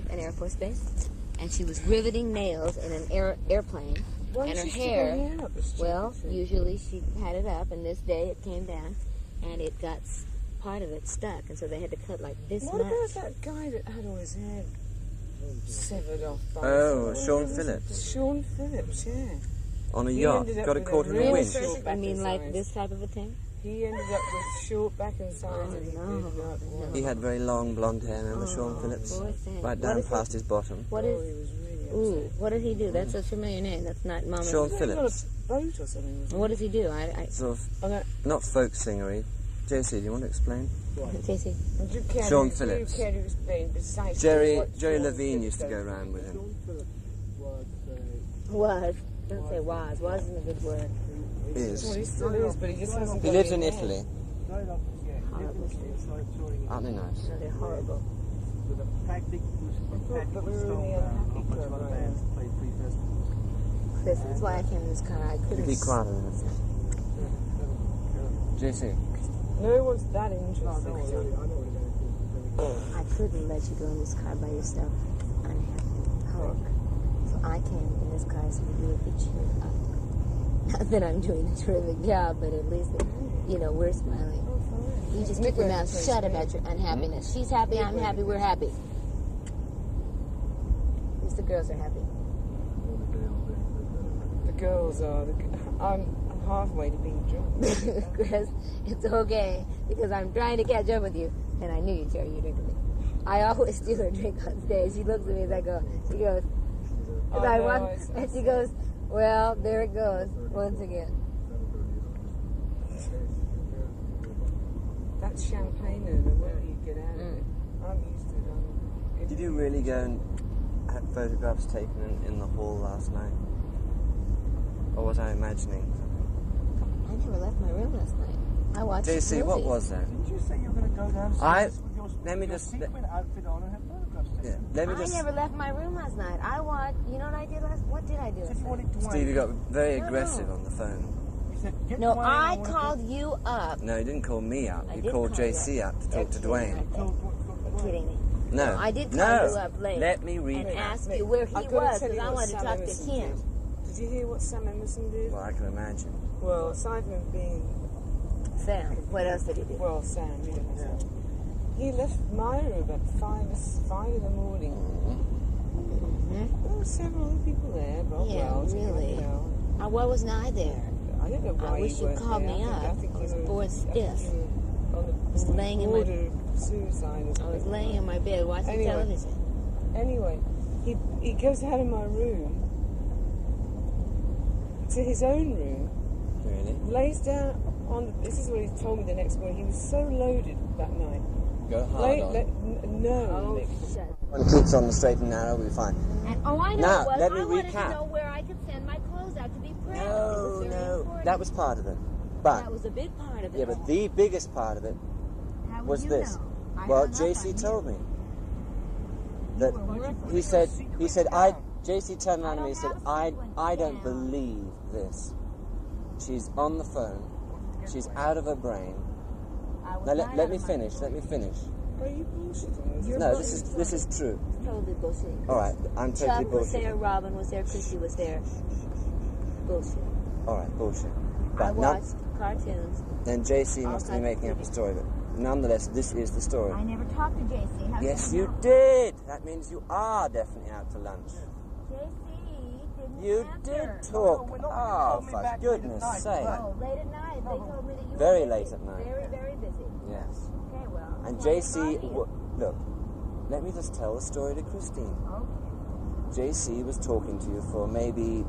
an Air Force base, and she was riveting nails in an airplane. Why and her she hair, up, well, usually she had it up, and this day it came down, and it got part of it stuck, and so they had to cut like this much. What about that guy that had all his hair severed off by Sean Phillips. Sean Phillips, yeah. On a yacht, got a caught in the wind. I mean, like this type of a thing? He ended up with short back and sides. He had very long blonde hair, remember Sean Phillips? Right down past his bottom. What did he do? That's a familiar name. That's not Mama. Sean Phillips. Boat or something. What does he do? Sort of, not folk singery. JC, do you want to explain? JC. Sean Phillips. Jerry Levine used to go around with him. Was. Don't say was. Was isn't a good word. Is. Well, he still is, but he just hasn't. He lives in Italy. Horrible. Aren't they nice? No, they're horrible. But we were in the unhappy club, right? Chris, that's why I came in this car. I couldn't. Be quiet a minute. JC. No one's that interested. I couldn't let you go in this car by yourself. Unhappy Hulk. So I came in this car so you would be cheered up. Not that I'm doing a terrific job, but at least, we're smiling. You just keep your mouth shut about your unhappiness. She's happy, I'm happy, we're happy. At least the girls are happy. The girls are. I'm halfway to being drunk. Chris, it's okay, because I'm trying to catch up with you. And I knew you'd share your drink with me. I always steal her drink on stage. She looks at me as I go. She goes, and she goes, well, there it goes, once again. That's champagne, and the way you get out of it. I'm used to it. Did you really go and have photographs taken in the hall last night? Or was I imagining something? I never left my room last night. I watched JC, what was that? Didn't you say you were going to go downstairs with your sequin outfit on and have photographs taken? I never left my room last night. I watched, you know what did I do last night? Steve, you got very aggressive on the phone. No, I called you up. No, you didn't call me up. You called JC up to talk to Dwayne. You're kidding me. No. I did call you up late. Let me read and ask you where he was, because I wanted to talk to him. Did you hear what Sam Emerson did? Well, I can imagine. Well, aside from being Sam, what else did he do? Well, Sam, he left my room at 5 in the morning. There were several other people there. Really? Why wasn't I there? I don't know why. I wish you called me up. I was bored stiff. I was laying in my suicide. I was laying in my bed watching television. Anyway, he goes out of my room to his own room. Really? Lays down on. This is what he told me the next morning. He was so loaded that night. Go hard on. No. Shut up. When it keeps on the straight and narrow, we'll be fine. I know. Now, let me I wanted recap. to know where I could send my clothes out to be pressed. No. That was part of it. But that was a big part of it. Yeah, but the biggest part of it was this. Well, JC told me that he said JC turned around to me and said, I don't believe this. She's on the phone. She's out of her brain. Now let me finish. Are you bullshitting? No, this is true. Totally bullshit. All right, I'm totally Chuck bullshit. was there, Robin was there, Christy was there. Bullshit. All right, bullshit. But I watched cartoons. Then JC must be making up a story, but nonetheless, this is the story. I never talked to JC. Yes, you did. That means you are definitely out to lunch. JC didn't You did talk. For goodness sake. Oh, late at night. They told me that you Very were late at night. Very, very busy. Yes. Okay, well. And JC, look, let me just tell the story to Christine. Okay. JC was talking to you for maybe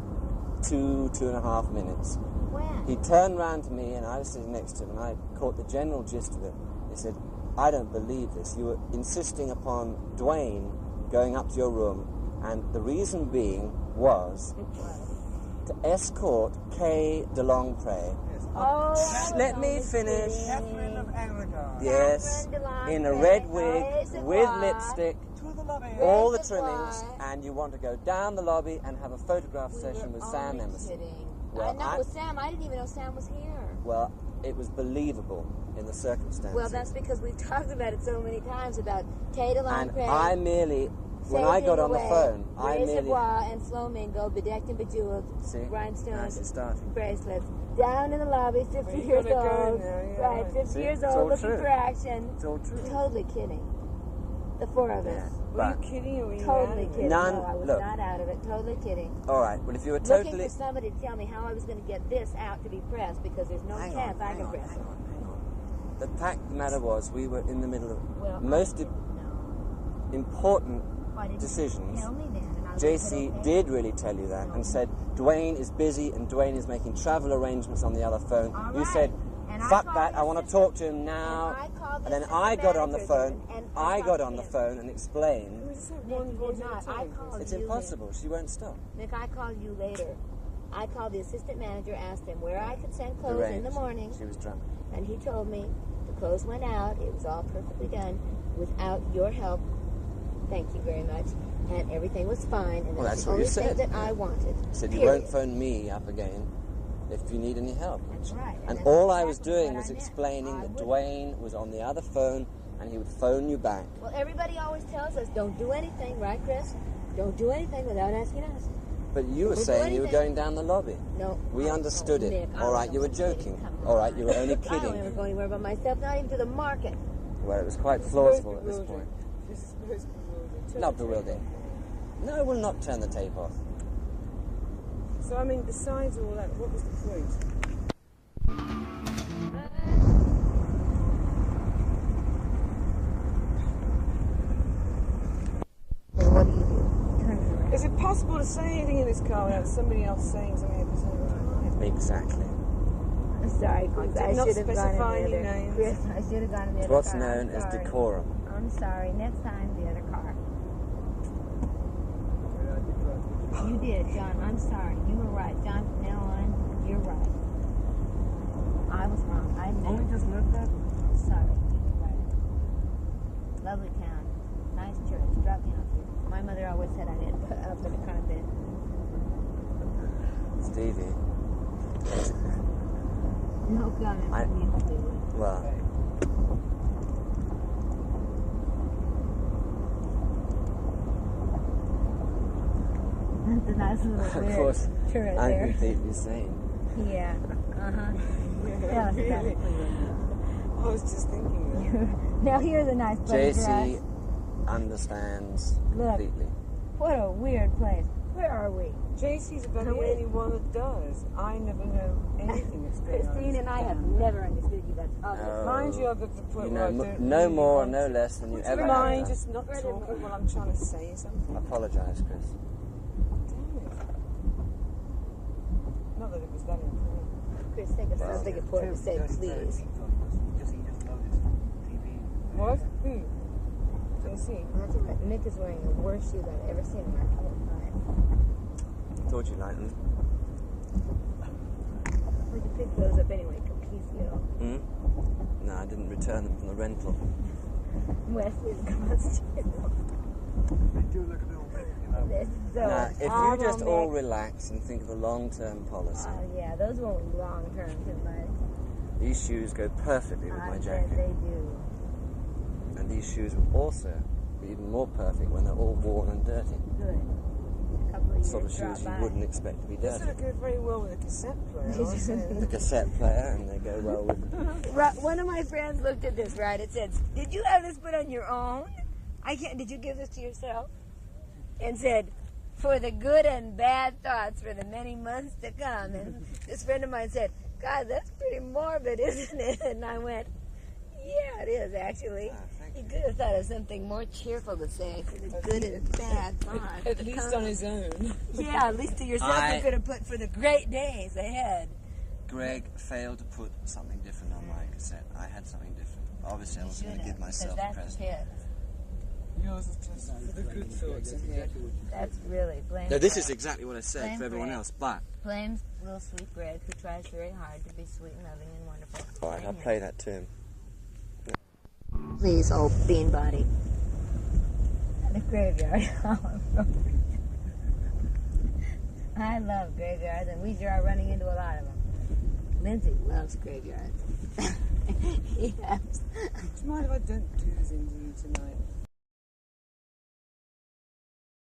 2.5 minutes. When? He turned round to me and I was sitting next to him and I caught the general gist of it. He said, I don't believe this. You were insisting upon Dwayne going up to your room, and the reason being was to escort Kay DeLongpre. Oh, let me finish. Catherine of Aragon. Yes, in a red wig with lipstick, all the trimmings, and you want to go down the lobby and have a photograph session with Sam Emerson. Well, not with Sam. I didn't even know Sam was here. Well, it was believable in the circumstances. Well, that's because we've talked about it so many times about Kay DeLongpre. And I merely when I got on the phone, I merely... Reservoir and flamingo, bedecked and bejeweled, See? rhinestones, Nice, it's starting. bracelets. Down in the lobby, 50 years old. Right, 50 See? years It's old, all looking true. for action. It's all true. Totally kidding. The four of us. Yeah, Were you but kidding or were you Totally out of it? kidding. None- No, I was look. not out of it. Totally kidding. all right. Well, if you were Looking totally... for somebody to tell me how I was going to get this out to be pressed because there's no Hang chance on, I hang can on, press hang it. on, hang on. The fact of the matter was, we were in the middle of Well, most I didn't know. important Why didn't decisions. you tell me then? And I would've JC said, okay. did really tell you that and said Dwayne is busy and Dwayne is making travel arrangements on the other phone. All You right. said, And I fuck called that, the I want to assistant- talk to him now. And I called the And then assistant I got on the manager phone. then, and I talked got to on the him. phone and explained. We just had Nick, one you voice did at a not. I time. called It's you, impossible. She won't stop. Nick, I called you later. I called the assistant manager, asked him where I could send clothes in the Arranged. morning, She was drunk. and he told me the clothes went out. It was all perfectly done without your help. Thank you very much. And everything was fine, and Well, that's that's the what only you said. thing that I wanted. He said, you Period. won't phone me up again if you need any help. That's right. And that's all I was exactly doing what was I meant. explaining I that wouldn't. Dwayne was on the other phone and he would phone you back. Well, everybody always tells us, don't do anything, right, Chris? Don't do anything without asking us. But you were Don't do saying you were anything. going down the lobby. No. We understood it. Nick, I All was right, you were only kidding. joking. Come All right, you were only I don't ever kidding. go anywhere by myself, not even to the market. Well, it was quite It's plausible very at this bewildering. point. This is very bewildering. Turn Not the tape bewildering. No, we'll not turn the tape off. off. So, I mean, besides all that, what was the point? Well, what do you do? Turn it around. Is it possible to say anything in this car without somebody else saying something at the same time? Exactly. I'm sorry, Chris. did I not should have gone specify in the any other. names. Chris, I should have gone in the It's other what's car. known I'm as sorry. decorum. I'm sorry. Next time, the other car. You did, John. I'm sorry. You were right. John, from now on, you're right. I was wrong. I admit Only it. just left that? I'm sorry. You were right. Lovely town. Nice church. Drop me off here. My mother always said I didn't put up in a convent. Stevie. No comment I- from you, Fleetwood. Well, That's a nice little of weird course, turret I'm there. completely sane. Yeah. Uh-huh. Tell us about Really? it, Fleetwood. I was just thinking that. Now here's a nice place for us. JC understands Look. completely. What a weird place. Where are we? JC's about the Are we- only one that does. I never know anything that's going on. Christine and I have never understood you. That's obvious. No. Mind you, I've got to the point You where I know, don't no really more, want no to. less than you Would ever you have mind done. just not talking while I'm trying to say something? Apologise, Chris. Damn it. Not that it was that important. Chris, think of Well, something important to say, please. He just noticed TV. What? Who? JC. That's all right. Mick is wearing the worst shoes I've ever seen in my whole life. Thought you'd like them. Where'd you pick those up anyway, Capicio? Hmm? No, I didn't return them from the rental. Wesley's costume. They do look a little bit, you know. This is so Now, if you awful, just all Mick. relax and think of a long-term policy, Yeah, those won't be long term, because these shoes go perfectly with I my bet jacket. they do. And these shoes will also be even more perfect when they're all worn and dirty. Good. A couple of The years sort of drop shoes you by. wouldn't expect to be This dirty. would go very well with a cassette player. The cassette player, and they go well with... Right, one of my friends looked at this, right? It said, "Did you have this put on your own? I can't. Did you give this to yourself?" And said, "For the good and bad thoughts for the many months to come." And this friend of mine said, "God, that's pretty morbid, isn't it?" And I went, "Yeah, it is actually." He could have thought of something more cheerful to say for the good and bad thoughts. At to least come. on his own. Yeah, at least to yourself I- you could have put for the great days ahead. Greg failed to put something different on my cassette. I had something different. Obviously, I was going to give myself a that's present. it. Yours is just for the good thoughts ahead. That's really blame. No, this is exactly what I said Blame for everyone Greg. else, but... Blames little sweet Greg, who tries very hard to be sweet and loving and wonderful. All right, I'll play that to him. Please, old bean body. The graveyard. I love graveyards, and we are running into a lot of them. Lindsey loves graveyards. Yes. Do you mind if I don't do this interview tonight?